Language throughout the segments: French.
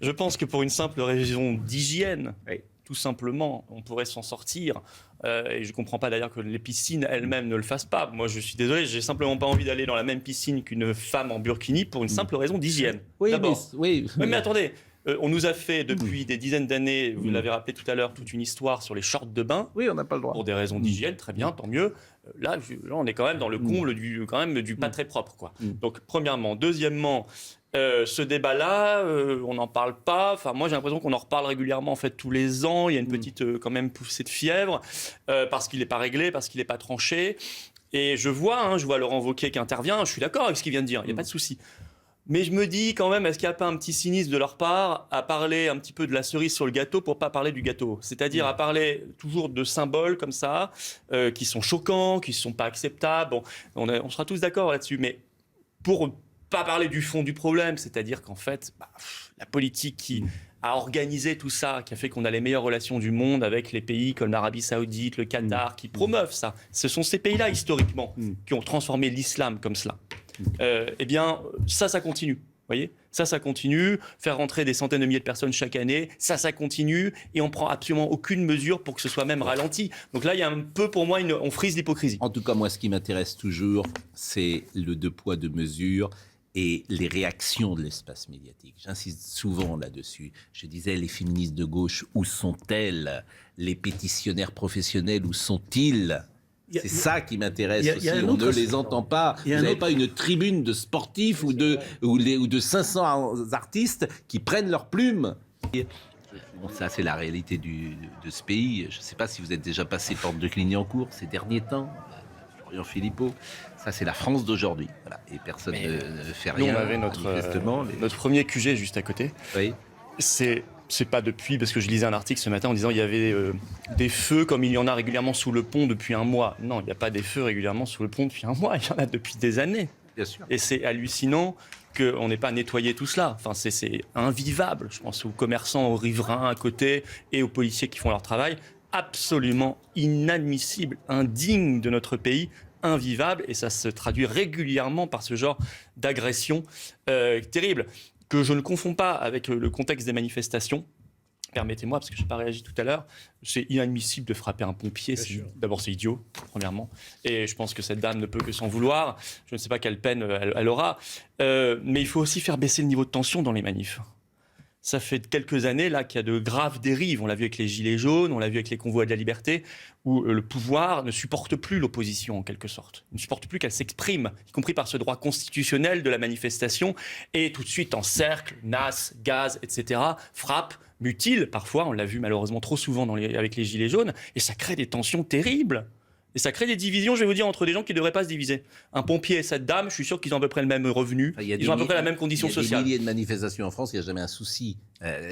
Je pense que pour une simple raison d'hygiène, tout simplement, on pourrait s'en sortir. Et je ne comprends pas d'ailleurs que les piscines elles-mêmes ne le fassent pas. Moi, je suis désolé, j'ai simplement pas envie d'aller dans la même piscine qu'une femme en burkini pour une simple raison d'hygiène. Oui, D'abord. oui. Mais attendez, on nous a fait depuis des dizaines d'années, vous l'avez rappelé tout à l'heure, toute une histoire sur les shorts de bain. Oui, on n'a pas le droit. Pour des raisons d'hygiène, très bien, tant mieux. Là, on est quand même dans le comble du pas très propre, quoi. Donc, premièrement. Deuxièmement, ce débat-là, on n'en parle pas. Enfin, moi, j'ai l'impression qu'on en reparle régulièrement, en fait, tous les ans. Il y a une petite, quand même, poussée de fièvre, parce qu'il n'est pas réglé, parce qu'il n'est pas tranché. Et je vois Laurent Wauquiez qui intervient. Je suis d'accord avec ce qu'il vient de dire. Il n'y a pas de souci. Mais je me dis quand même, est-ce qu'il n'y a pas un petit cynisme de leur part à parler un petit peu de la cerise sur le gâteau pour pas parler du gâteau? C'est-à-dire à parler toujours de symboles comme ça, qui sont choquants, qui ne sont pas acceptables. Bon, on sera tous d'accord là-dessus, mais pour pas parler du fond du problème, c'est-à-dire qu'en fait, la politique qui a organisé tout ça, qui a fait qu'on a les meilleures relations du monde avec les pays comme l'Arabie Saoudite, le Qatar, qui promeuvent ça, ce sont ces pays-là, historiquement, qui ont transformé l'islam comme cela. Eh bien, ça continue. Voyez, ça continue. Faire rentrer des centaines de milliers de personnes chaque année, ça continue. Et on prend absolument aucune mesure pour que ce soit même ralenti. Donc là, il y a un peu, pour moi, on frise l'hypocrisie. En tout cas, moi, ce qui m'intéresse toujours, c'est le deux poids, deux mesures et les réactions de l'espace médiatique. J'insiste souvent là-dessus. Je disais, les féministes de gauche, où sont-elles? Les pétitionnaires professionnels, où sont-ils? C'est ça qui m'intéresse aussi. On ne les entend pas. Vous n'avez pas une tribune de sportifs ou de 500 artistes qui prennent leur plume. Bon, ça, c'est la réalité de ce pays. Je ne sais pas si vous êtes déjà passé porte de Clignancourt ces derniers temps. Florian Philippot. Ça, c'est la France d'aujourd'hui. Voilà. Et personne ne fait rien. Nous, on avait notre premier QG juste à côté. Oui. C'est pas depuis, parce que je lisais un article ce matin en disant qu'il y avait des feux comme il y en a régulièrement sous le pont depuis un mois. Non, il n'y a pas des feux régulièrement sous le pont depuis un mois, il y en a depuis des années. Bien sûr. Et c'est hallucinant qu'on n'ait pas nettoyé tout cela. Enfin, c'est invivable. Je pense aux commerçants, aux riverains à côté et aux policiers qui font leur travail. Absolument inadmissible, indigne de notre pays, invivable. Et ça se traduit régulièrement par ce genre d'agression terrible, que je ne confonds pas avec le contexte des manifestations. Permettez-moi, parce que je n'ai pas réagi tout à l'heure, c'est inadmissible de frapper un pompier. D'abord, c'est idiot, premièrement. Et je pense que cette dame ne peut que s'en vouloir. Je ne sais pas quelle peine elle aura. Mais il faut aussi faire baisser le niveau de tension dans les manifs. Ça fait quelques années là qu'il y a de graves dérives. On l'a vu avec les Gilets jaunes, on l'a vu avec les convois de la liberté, où le pouvoir ne supporte plus l'opposition en quelque sorte. Il ne supporte plus qu'elle s'exprime, y compris par ce droit constitutionnel de la manifestation, et tout de suite encercle, nasse, gaz, etc., frappe, mutile parfois, on l'a vu malheureusement trop souvent avec les Gilets jaunes, et ça crée des tensions terribles. Et ça crée des divisions, je vais vous dire, entre des gens qui ne devraient pas se diviser. Un pompier et cette dame, je suis sûr qu'ils ont à peu près le même revenu, ils ont à peu près la même condition sociale. Il y a des milliers de manifestations en France, il n'y a jamais un souci.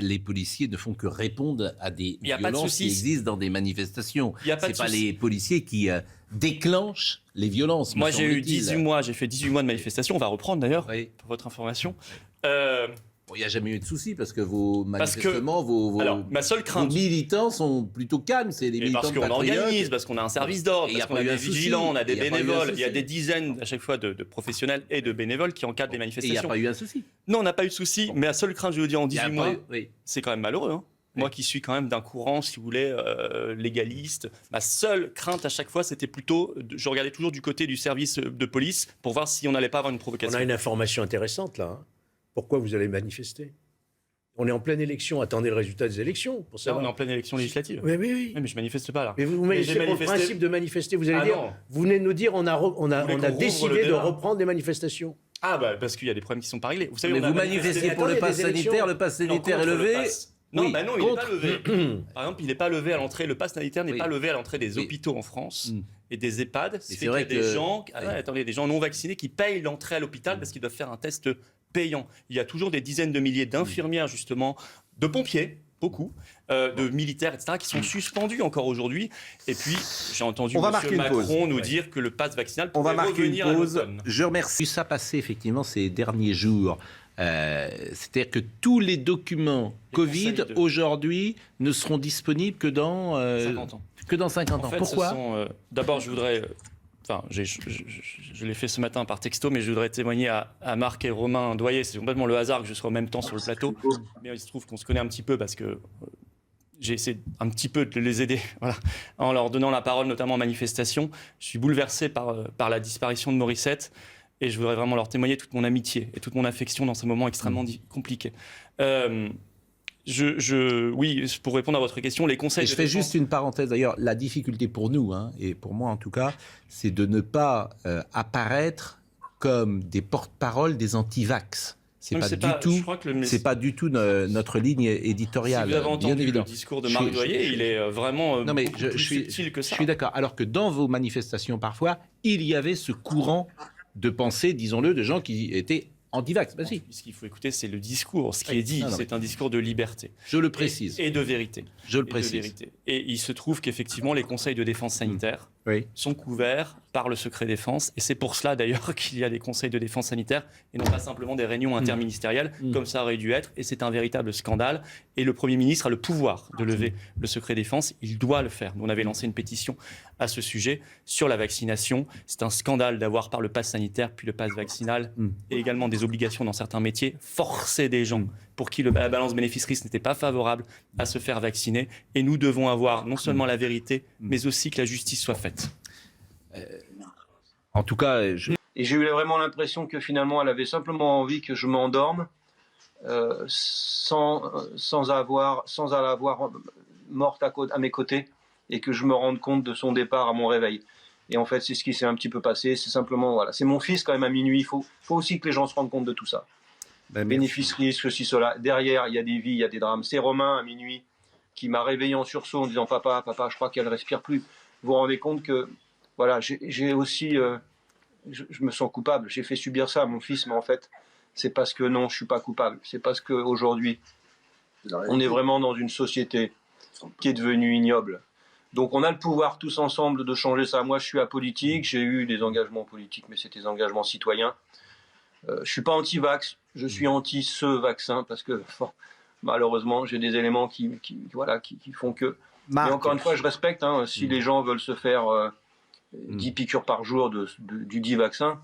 Les policiers ne font que répondre à des violences qui existent dans des manifestations. Ce n'est pas les policiers qui déclenchent les violences. Moi, j'ai fait 18 mois de manifestation, on va reprendre d'ailleurs, pour votre information. Il n'y a jamais eu de souci parce que manifestement, vos militants sont plutôt calmes. C'est des militants parce qu'on organise, parce qu'on a un service d'ordre, parce qu'on a des vigilants, on a des bénévoles. Il y a des dizaines à chaque fois de professionnels et de bénévoles qui encadrent les manifestations. Et il n'y a pas eu un souci. Non, on n'a pas eu de souci. Mais la seule crainte, je vais vous dire, en 18 mois, c'est quand même malheureux. Hein. Moi qui suis quand même d'un courant, si vous voulez, légaliste, ma seule crainte à chaque fois, c'était plutôt, je regardais toujours du côté du service de police pour voir si on n'allait pas avoir une provocation. On a une information intéressante là. Pourquoi vous allez manifester? On est en pleine élection, attendez le résultat des élections pour savoir. Là, on est en pleine élection législative. Oui. Mais je manifeste pas là. Mais vous manifestez pour le principe de manifester. Vous allez dire, vous venez de nous dire, on a décidé de reprendre des manifestations. Ah parce qu'il y a des problèmes qui sont pas réglés. Vous savez, vous manifestez pour le pass sanitaire, le pass sanitaire est levé. Non, il n'est pas levé. Par exemple, il n'est pas levé à l'entrée. Le pass sanitaire n'est pas levé à l'entrée des hôpitaux en France et des EHPAD. C'est vrai qu'il y a des gens, des gens non vaccinés qui payent l'entrée à l'hôpital parce qu'ils doivent faire un test payant. Il y a toujours des dizaines de milliers d'infirmières, justement, de pompiers, beaucoup, de militaires, etc., qui sont suspendus encore aujourd'hui. Et puis, j'ai entendu M. Macron nous dire que le pass vaccinal pourrait revenir à l'automne. Je remercie. Ça passé, effectivement, ces derniers jours. C'est-à-dire que tous les documents Covid, aujourd'hui, ne seront disponibles que dans 50 ans. Que dans 50 ans. En fait, pourquoi d'abord, je voudrais enfin, je l'ai fait ce matin par texto, mais je voudrais témoigner à Marc et Romain Doyer. C'est complètement le hasard que je sois en même temps sur le plateau. Mais il se trouve qu'on se connaît un petit peu parce que j'ai essayé un petit peu de les aider, voilà, en leur donnant la parole, notamment en manifestation. Je suis bouleversé par la disparition de Morissette et je voudrais vraiment leur témoigner toute mon amitié et toute mon affection dans ces moments extrêmement compliqués. Oui, pour répondre à votre question, les conseils. Et je fais juste une parenthèse d'ailleurs. La difficulté pour nous, et pour moi en tout cas, c'est de ne pas apparaître comme des porte-parole des anti-vax. C'est pas du tout notre ligne éditoriale. Si vous avez entendu le discours de Marc Doyer, il est vraiment plus subtil que ça. Je suis d'accord. Alors que dans vos manifestations, parfois, il y avait ce courant de pensée, disons-le, de gens qui étaient anti-vax. Bah, si. Ce qu'il faut écouter, c'est le discours. Ce qui est dit, c'est un discours de liberté. Je le précise. Et de vérité. Je le précise. Et il se trouve qu'effectivement, les conseils de défense sanitaire sont couverts par le secret défense. Et c'est pour cela, d'ailleurs, qu'il y a des conseils de défense sanitaire et non pas simplement des réunions interministérielles, comme ça aurait dû être. Et c'est un véritable scandale. Et le Premier ministre a le pouvoir de lever le secret défense. Il doit le faire. Nous, on avait lancé une pétition à ce sujet sur la vaccination. C'est un scandale d'avoir, par le pass sanitaire, puis le pass vaccinal, et également des obligations dans certains métiers, forcer des gens pour qui la balance bénéfice-risque n'était pas favorable à se faire vacciner. Et nous devons avoir non seulement la vérité, mais aussi que la justice soit faite. En tout cas, Et j'ai eu vraiment l'impression que finalement, elle avait simplement envie que je m'endorme sans la voir morte à mes côtés et que je me rende compte de son départ à mon réveil. Et en fait, c'est ce qui s'est un petit peu passé. C'est simplement, voilà, c'est mon fils quand même à minuit. Il faut aussi que les gens se rendent compte de tout ça. Bénéfice-risque, ceci, cela. Derrière, il y a des vies, il y a des drames. C'est Romain à minuit qui m'a réveillé en sursaut en disant papa, je crois qu'elle respire plus. Vous vous rendez compte que, voilà, j'ai aussi, je me sens coupable. J'ai fait subir ça à mon fils, mais en fait, c'est parce que non, je suis pas coupable. C'est parce qu'aujourd'hui, on est vraiment dans une société qui est devenue ignoble. Donc on a le pouvoir tous ensemble de changer ça. Moi, je suis apolitique, j'ai eu des engagements politiques, mais c'est des engagements citoyens. Je suis pas anti-vax, je suis anti ce vaccin parce que malheureusement, j'ai des éléments qui font que. Marc, mais encore une fois, je respecte. Si les gens veulent se faire 10 piqûres par jour du dit vaccin,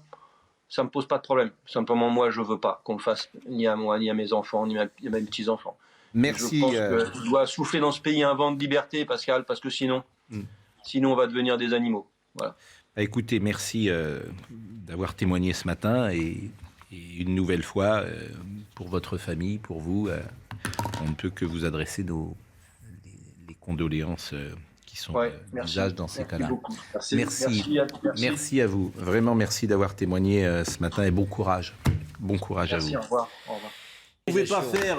ça me pose pas de problème. Simplement, moi, je veux pas qu'on le fasse ni à moi, ni à mes enfants, ni à mes petits-enfants. Merci. Je pense qu'il doit souffler dans ce pays un vent de liberté, Pascal, parce que sinon on va devenir des animaux. Voilà. Écoutez, merci d'avoir témoigné ce matin et une nouvelle fois, pour votre famille, pour vous, on ne peut que vous adresser les condoléances qui sont d'usage dans ces cas-là. Merci à vous. Vraiment, merci d'avoir témoigné ce matin et bon courage. Bon courage à vous. Merci, au revoir. Vous ne pouvez pas faire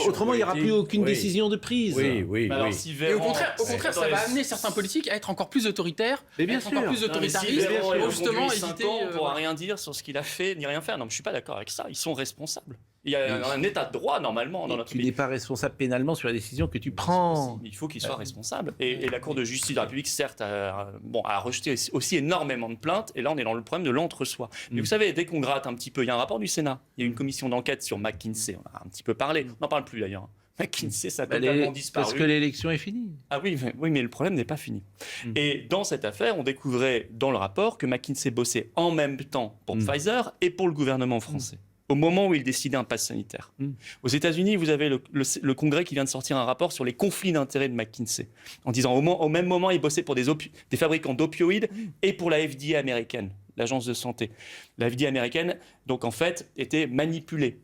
autrement, il n'y aura plus aucune décision de prise. Oui. Alors, Et au contraire, ça va amener certains politiques à être encore plus autoritaires, encore plus autoritaristes, pour justement éviter. On ne pourra rien dire sur ce qu'il a fait ni rien faire. Non, mais je suis pas d'accord avec ça. Ils sont responsables. Il y a un état de droit normalement dans notre pays. Tu n'es pas responsable pénalement sur la décision que tu prends. Il faut qu'il soit responsable. Et la Cour de justice de la République, certes, a rejeté aussi énormément de plaintes. Et là, on est dans le problème de l'entre-soi. Mais vous savez, dès qu'on gratte un petit peu, il y a un rapport du Sénat. Il y a une commission d'enquête sur McKinsey. On a un petit peu parlé. On n'en parle plus d'ailleurs. McKinsey, ça a totalement disparu. Parce que l'élection est finie. Ah oui, mais le problème n'est pas fini. Et dans cette affaire, on découvrait dans le rapport que McKinsey bossait en même temps pour Pfizer et pour le gouvernement français. Au moment où il décidait un pass sanitaire. Aux États-Unis, vous avez le Congrès qui vient de sortir un rapport sur les conflits d'intérêts de McKinsey, en disant au même moment, il bossait pour des fabricants d'opioïdes et pour la FDA américaine, l'agence de santé. La FDA américaine, donc en fait, était manipulée.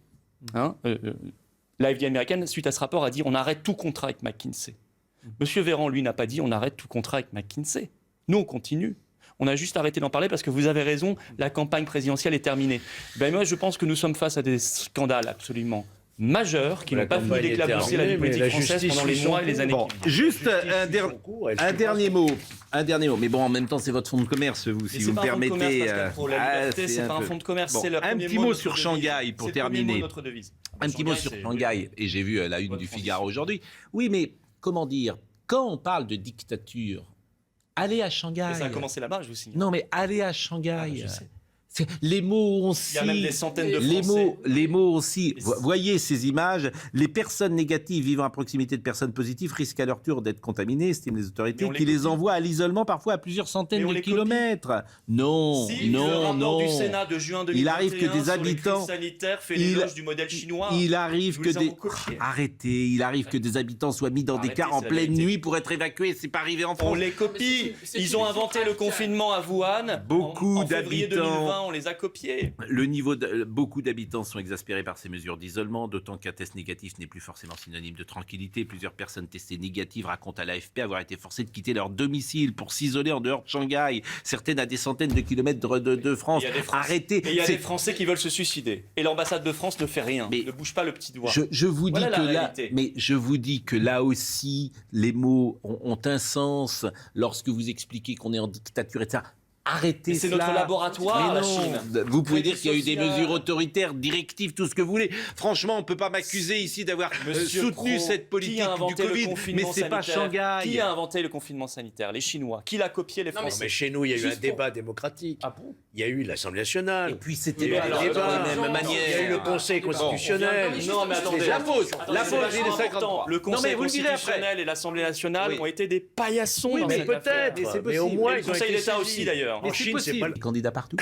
La FDA américaine, suite à ce rapport, a dit on arrête tout contrat avec McKinsey. Monsieur Véran, lui, n'a pas dit on arrête tout contrat avec McKinsey. Nous, on continue. On a juste arrêté d'en parler parce que vous avez raison, la campagne présidentielle est terminée. Moi, je pense que nous sommes face à des scandales absolument majeurs qui n'ont pas fini d'éclabousser la vie politique française pendant les mois et les années qui viennent. Juste un dernier mot. Mais bon, en même temps, c'est votre fonds de commerce, vous, si vous me permettez. C'est pas un fonds de commerce, c'est le un petit mot sur Shanghai pour terminer. Un petit mot sur Shanghai. Et j'ai vu la une du Figaro aujourd'hui. Oui, mais comment dire, quand on parle de dictature, allez à Shanghai. Et ça a commencé là-bas, je vous signale. Non, mais allez à Shanghai. Les mots aussi. Il y a même des centaines de les Français. les mots aussi. Et Voyez ces images. Les personnes négatives vivant à proximité de personnes positives risquent à leur tour d'être contaminées, estiment les autorités, Mais on qui les les copie. envoient à l'isolement parfois à plusieurs centaines Mais on de les copie. kilomètres. Non, Si, le non, rapport non. du Sénat de juin 2021 Il arrive que des sur habitants- les crises sanitaires fait Il- l'éloge du modèle chinois. Il arrive Nous que les des avons copiés. arrêtez, il arrive que des habitants soient mis dans des Arrêtez, cars en c'est la pleine vérité. nuit pour être évacués. C'est pas arrivé en France. On les copie. c'est Ils ont une inventé le filtration. confinement à Wuhan. Beaucoup en février d'habitants- 2020, on les a copiés. Beaucoup d'habitants sont exaspérés par ces mesures d'isolement, d'autant qu'un test négatif n'est plus forcément synonyme de tranquillité. Plusieurs personnes testées négatives racontent à l'AFP avoir été forcées de quitter leur domicile pour s'isoler en dehors de Shanghai, certaines à des centaines de kilomètres de France. Et il y a des Français- Arrêtez. Et il y a C'est- des Français qui veulent se suicider. Et l'ambassade de France ne fait rien. Mais- Ne bouge pas le petit doigt. Je vous dis Voilà la que là, réalité. mais je vous dis que là aussi, les mots ont un sens lorsque vous expliquez qu'on est en dictature, etc. Arrêtez Mais c'est cela. notre laboratoire, Mais la non. Chine. Vous pouvez Crédit dire qu'il y a eu des social. mesures autoritaires, directives, tout ce que vous voulez. Franchement, on ne peut pas m'accuser ici d'avoir Monsieur soutenu Pro, cette politique qui a du inventé le Covid, confinement mais c'est pas sanitaire Shanghai. Qui a inventé le confinement sanitaire? Les Chinois. Qui l'a copié? Les Non, mais Français. Mais chez nous, il y a eu un Juste pour- débat démocratique. Ah bon? Il y a eu l'Assemblée nationale. Et puis Il c'était y a eu pas des dans débats. la même manière. Il y a eu le Conseil constitutionnel. Non, mais attendez. La pause, Attendez, la c'est pause, vachement il est important. 53. Le Non, mais Conseil vous le direz après. constitutionnel et l'Assemblée nationale Oui. ont été des paillassons Oui, dans mais cette affaire. peut-être. c'est Mais au possible. moins, Et le ils ont Conseil été d'État saisis. aussi, d'ailleurs. En Chine, c'est pas le Candidats partout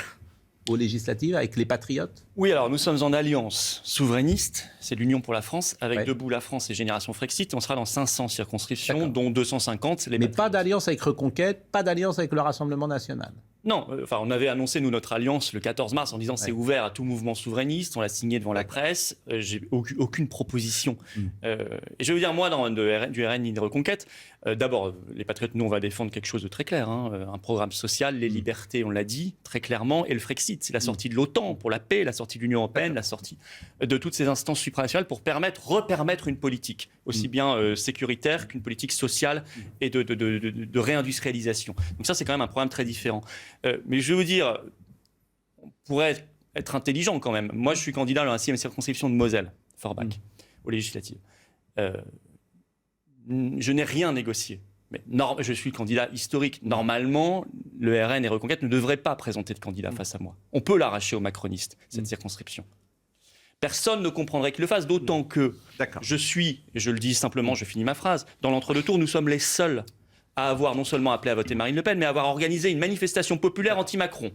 aux législatives avec les patriotes. Oui, alors nous sommes en alliance souverainiste, c'est l'Union pour la France, avec Ouais. Debout la France et Génération Frexit. On sera dans 500 circonscriptions, D'accord. dont 250 les Mais patriotes. pas d'alliance avec Reconquête, pas d'alliance avec le Rassemblement national. Non, enfin, on avait annoncé, nous, notre alliance le 14 mars en disant c'est ouvert à tout mouvement souverainiste. On l'a signé devant la presse. J'ai aucune proposition. Et je vais vous dire, moi, du RN ni de Reconquête, d'abord, les Patriotes, nous, on va défendre quelque chose de très clair. Un programme social, les libertés, on l'a dit très clairement. Et le Frexit, c'est la sortie de l'OTAN pour la paix, la sortie de l'Union européenne, la sortie de toutes ces instances supranationales pour repermettre une politique aussi bien sécuritaire qu'une politique sociale et de réindustrialisation. Donc ça, c'est quand même un programme très différent. Mais je vais vous dire, on pourrait être intelligent quand même. Moi, je suis candidat dans la 6e circonscription de Moselle, Forbach, aux législatives. Je n'ai rien négocié. Mais je suis candidat historique. Normalement, le RN et Reconquête ne devraient pas présenter de candidat face à moi. On peut l'arracher aux macronistes, cette circonscription. Personne ne comprendrait qu'il le fasse, d'autant que je suis, et je le dis simplement, je finis ma phrase, dans l'entre-deux tours, nous sommes les seuls à avoir non seulement appelé à voter Marine Le Pen, mais à avoir organisé une manifestation populaire anti-Macron.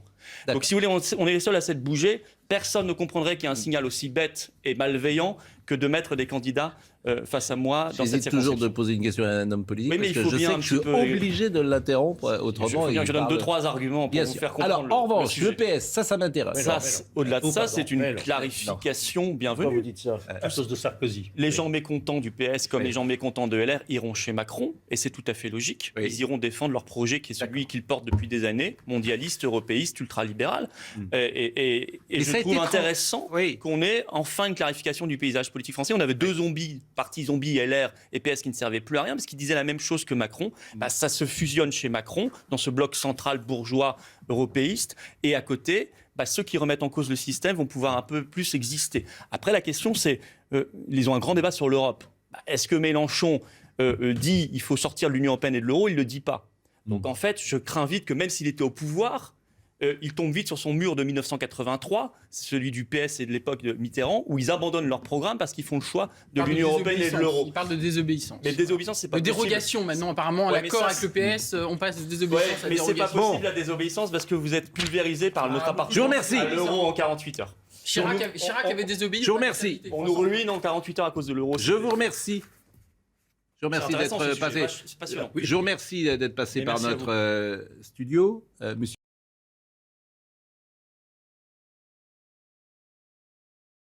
Donc si vous voulez, on est les seuls à s'être bougés. Personne ne comprendrait qu'il y ait un signal aussi bête et malveillant que de mettre des candidats face à moi dans cette J'hésite toujours circonscription. de poser une question à un homme politique, Oui, mais parce il que faut je bien sais un que je suis petit peu- obligé de l'interrompre, Il autrement... faut bien que je donne parle- 2-3 arguments pour Bien vous sûr. faire comprendre. Alors, en revanche, sujet. le PS, ça m'intéresse. Ça, au-delà de ça, pardon. c'est une Mais non. clarification Pourquoi bienvenue. vous dites ça? À cause de Sarkozy. Les gens mécontents du PS comme les gens mécontents de LR iront chez Macron, et c'est tout à fait logique. Oui. Ils iront défendre leur projet qui est celui qu'ils portent depuis des années, mondialiste, européiste, ultralibéral. Et Et ça je a trouve été intéressant Oui. qu'on ait enfin une clarification du paysage politique français. On avait deux zombies, partis zombies, LR et PS, qui ne servaient plus à rien, parce qu'ils disaient la même chose que Macron. Bah, ça se fusionne chez Macron, dans ce bloc central bourgeois européiste, et à côté... ceux qui remettent en cause le système vont pouvoir un peu plus exister. Après, la question, c'est, ils ont un grand débat sur l'Europe. Est-ce que Mélenchon dit il faut sortir de l'Union européenne et de l'euro? Il ne le dit pas. Donc en fait, je crains vite que même s'il était au pouvoir, il tombe vite sur son mur de 1983, celui du PS et de l'époque de Mitterrand, où ils abandonnent leur programme parce qu'ils font le choix de l'Union européenne et de l'euro. Il parle de désobéissance. Mais désobéissance, c'est pas De possible. dérogation maintenant, apparemment, Ouais, mais l'accord ça, avec le PS, on passe de désobéissance Ouais, à mais c'est pas dérogation. possible la désobéissance parce que vous êtes pulvérisé par notre appartenance Je vous remercie. à l'euro en 48 heures. Chirac On- avait désobéi. Je vous remercie. On nous ruine en 48 heures à cause de l'euro. Je vous remercie. Je vous remercie C'est intéressant, ce d'être sujet, passé. c'est passionnant. Je vous remercie d'être passé Et par merci à notre studio. Monsieur